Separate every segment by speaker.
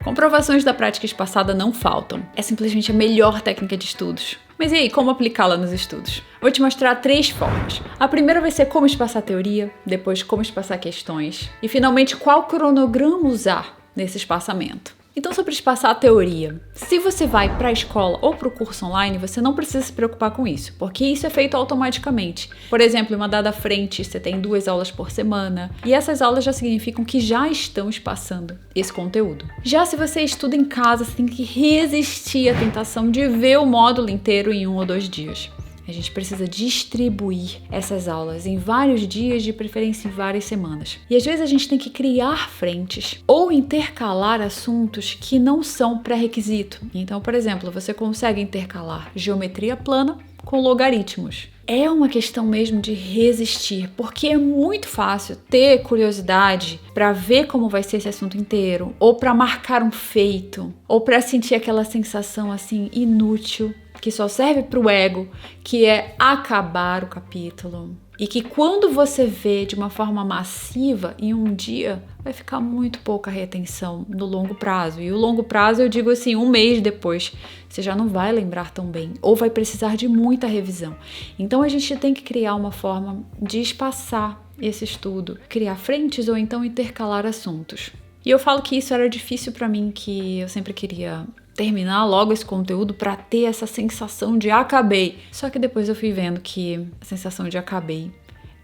Speaker 1: Comprovações da prática espaçada não faltam. É simplesmente a melhor técnica de estudos. Mas e aí, como aplicá-la nos estudos? Vou te mostrar 3 formas. A primeira vai ser como espaçar teoria, depois como espaçar questões e finalmente qual cronograma usar nesse espaçamento. Então, sobre espaçar a teoria, se você vai para a escola ou para o curso online, você não precisa se preocupar com isso, porque isso é feito automaticamente. Por exemplo, em uma dada frente, você tem 2 aulas por semana, e essas aulas já significam que já estão espaçando esse conteúdo. Já se você estuda em casa, você tem que resistir à tentação de ver o módulo inteiro em 1 ou 2 dias. A gente precisa distribuir essas aulas em vários dias, de preferência em várias semanas. E às vezes a gente tem que criar frentes ou intercalar assuntos que não são pré-requisito. Então, por exemplo, você consegue intercalar geometria plana com logaritmos. É uma questão mesmo de resistir, porque é muito fácil ter curiosidade para ver como vai ser esse assunto inteiro, ou para marcar um feito, ou para sentir aquela sensação assim inútil, que só serve para o ego, que é acabar o capítulo. E que quando você vê de uma forma massiva, em um dia, vai ficar muito pouca retenção no longo prazo. E o longo prazo eu digo assim, 1 mês depois, você já não vai lembrar tão bem, ou vai precisar de muita revisão. Então a gente tem que criar uma forma de espaçar esse estudo, criar frentes ou então intercalar assuntos. E eu falo que isso era difícil para mim, que eu sempre queria terminar logo esse conteúdo para ter essa sensação de acabei. Só que depois eu fui vendo que a sensação de acabei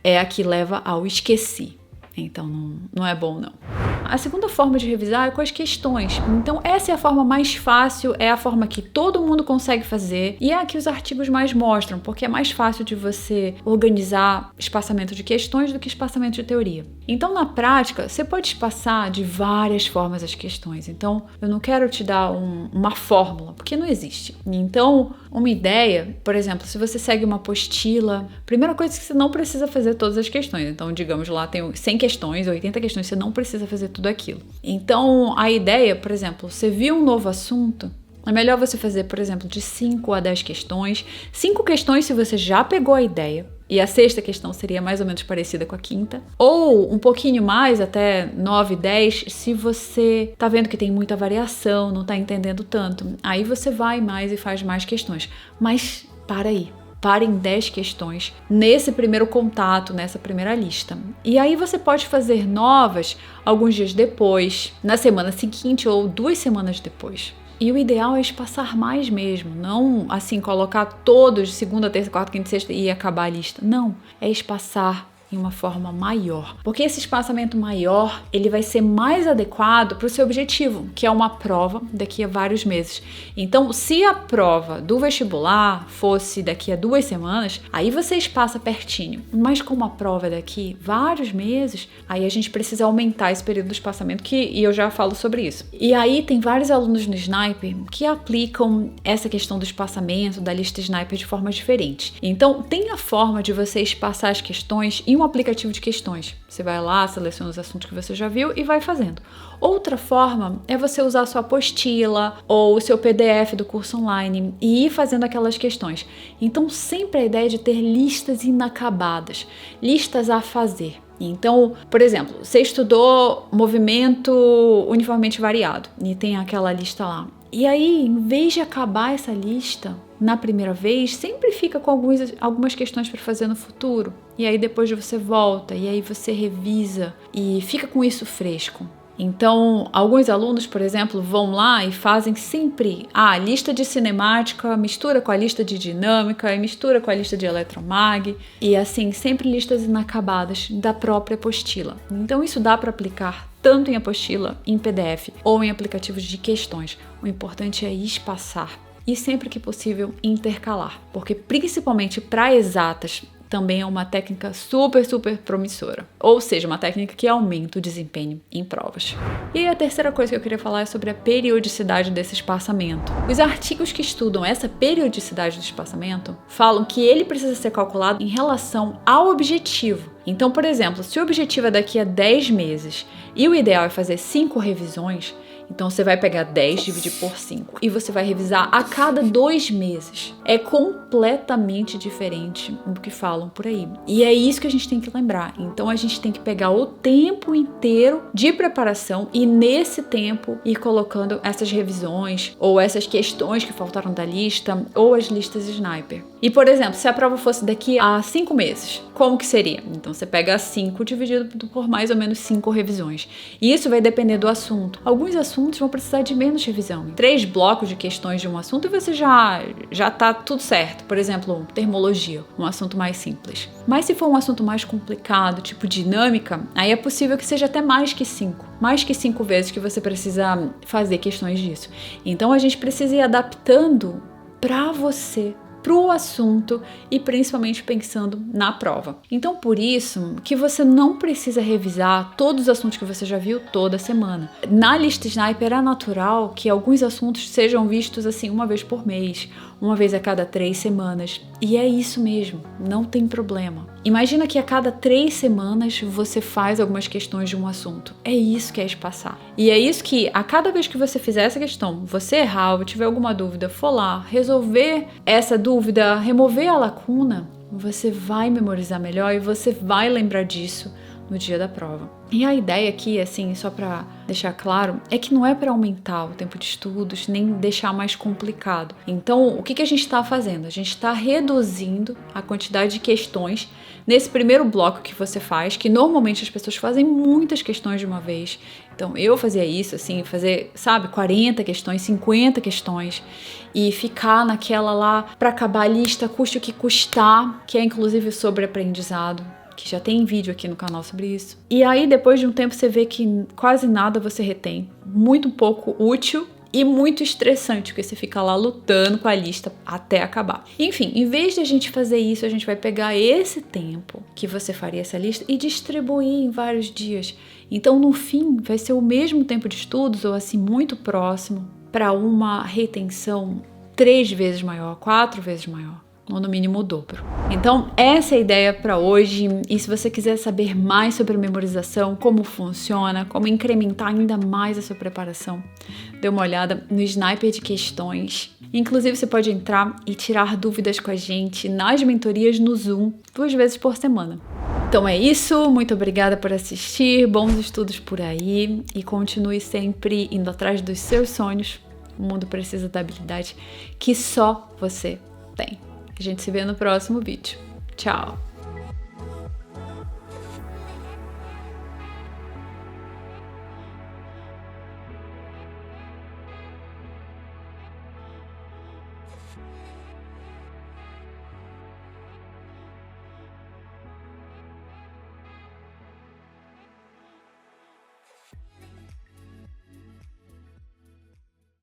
Speaker 1: é a que leva ao esqueci. Então não é bom não. A segunda forma de revisar é com as questões. Então essa é a forma mais fácil, é a forma que todo mundo consegue fazer e é a que os artigos mais mostram, porque é mais fácil de você organizar espaçamento de questões do que espaçamento de teoria. Então na prática, você pode espaçar de várias formas as questões. Então eu não quero te dar uma fórmula, porque não existe. Então uma ideia, por exemplo, se você segue uma apostila, primeira coisa é que você não precisa fazer todas as questões. Então digamos lá tem 100 questões, 80 questões, você não precisa fazer tudo aquilo. Então, a ideia, por exemplo, você viu um novo assunto, é melhor você fazer, por exemplo, de 5 a 10 questões. 5 questões se você já pegou a ideia, e a 6ª questão seria mais ou menos parecida com a 5ª. Ou um pouquinho mais, até 9, 10, se você tá vendo que tem muita variação, não tá entendendo tanto. Aí você vai mais e faz mais questões. Mas para aí. Para em 10 questões nesse primeiro contato, nessa primeira lista. E aí você pode fazer novas alguns dias depois, na semana seguinte ou 2 semanas depois. E o ideal é espaçar mais mesmo, não assim colocar todos, segunda, terça, quarta, quinta, sexta e acabar a lista. Não, é espaçar em uma forma maior, porque esse espaçamento maior ele vai ser mais adequado para o seu objetivo, que é uma prova daqui a vários meses. Então, se a prova do vestibular fosse daqui a 2 semanas, aí você espaça pertinho, mas como a prova é daqui vários meses, aí a gente precisa aumentar esse período do espaçamento, e eu já falo sobre isso. E aí tem vários alunos no Sniper que aplicam essa questão do espaçamento, da lista Sniper de formas diferentes. Então, tem a forma de você espaçar as questões em um aplicativo de questões. Você vai lá, seleciona os assuntos que você já viu e vai fazendo. Outra forma é você usar a sua apostila ou o seu PDF do curso online e ir fazendo aquelas questões. Então, sempre a ideia de ter listas inacabadas, listas a fazer. Então, por exemplo, você estudou movimento uniformemente variado e tem aquela lista lá. E aí, em vez de acabar essa lista na primeira vez, sempre fica com algumas questões para fazer no futuro. E aí depois você volta, e aí você revisa e fica com isso fresco. Então, alguns alunos, por exemplo, vão lá e fazem sempre a lista de cinemática, mistura com a lista de dinâmica e mistura com a lista de eletromag e assim, sempre listas inacabadas da própria apostila. Então, isso dá para aplicar tanto em apostila, em PDF ou em aplicativos de questões. O importante é espaçar e sempre que possível intercalar, porque principalmente para exatas também é uma técnica super promissora, ou seja, uma técnica que aumenta o desempenho em provas. E aí a terceira coisa que eu queria falar é sobre a periodicidade desse espaçamento. Os artigos que estudam essa periodicidade do espaçamento falam que ele precisa ser calculado em relação ao objetivo. Então, por exemplo, se o objetivo é daqui a 10 meses e o ideal é fazer 5 revisões, Então você vai pegar 10, dividir por 5 e você vai revisar a cada 2 meses. É completamente diferente do que falam por aí. E é isso que a gente tem que lembrar. Então a gente tem que pegar o tempo inteiro de preparação e nesse tempo ir colocando essas revisões ou essas questões que faltaram da lista ou as listas Sniper. E por exemplo, se a prova fosse daqui a 5 meses, como que seria? Então você pega 5 dividido por mais ou menos 5 revisões. E isso vai depender do assunto. Alguns assuntos vão precisar de menos revisão. 3 blocos de questões de um assunto e você já tá tudo certo. Por exemplo, termologia, um assunto mais simples. Mas se for um assunto mais complicado, tipo dinâmica, aí é possível que seja até mais que 5. Mais que 5 vezes que você precisa fazer questões disso. Então a gente precisa ir adaptando para você, pro assunto e principalmente pensando na prova. Então por isso que você não precisa revisar todos os assuntos que você já viu toda semana. Na lista Sniper é natural que alguns assuntos sejam vistos assim uma vez por mês, uma vez a cada 3 semanas. E é isso mesmo, não tem problema. Imagina que a cada 3 semanas você faz algumas questões de um assunto. É isso que é espaçar. E é isso que, a cada vez que você fizer essa questão, você errar ou tiver alguma dúvida, for lá, resolver essa dúvida, remover a lacuna, você vai memorizar melhor e você vai lembrar disso no dia da prova. E a ideia aqui, assim, só para deixar claro, é que não é para aumentar o tempo de estudos, nem deixar mais complicado. Então, o que a gente está fazendo? A gente está reduzindo a quantidade de questões nesse primeiro bloco que você faz, que normalmente as pessoas fazem muitas questões de uma vez. Então, eu fazia isso, assim, fazer, 40 questões, 50 questões, e ficar naquela lá para acabar a lista, custe o que custar, que é inclusive sobre aprendizado, que já tem vídeo aqui no canal sobre isso. E aí, depois de um tempo, você vê que quase nada você retém. Muito pouco útil e muito estressante, porque você fica lá lutando com a lista até acabar. Enfim, em vez de a gente fazer isso, a gente vai pegar esse tempo que você faria essa lista e distribuir em vários dias. Então, no fim, vai ser o mesmo tempo de estudos, ou assim, muito próximo, para uma retenção 3 vezes maior, 4 vezes maior, ou no mínimo o dobro. Então, essa é a ideia para hoje. E se você quiser saber mais sobre a memorização, como funciona, como incrementar ainda mais a sua preparação, dê uma olhada no Sniper de questões. Inclusive, você pode entrar e tirar dúvidas com a gente nas mentorias no Zoom 2 vezes por semana. Então é isso, muito obrigada por assistir, bons estudos por aí e continue sempre indo atrás dos seus sonhos. O mundo precisa da habilidade que só você tem. A gente se vê no próximo vídeo. Tchau!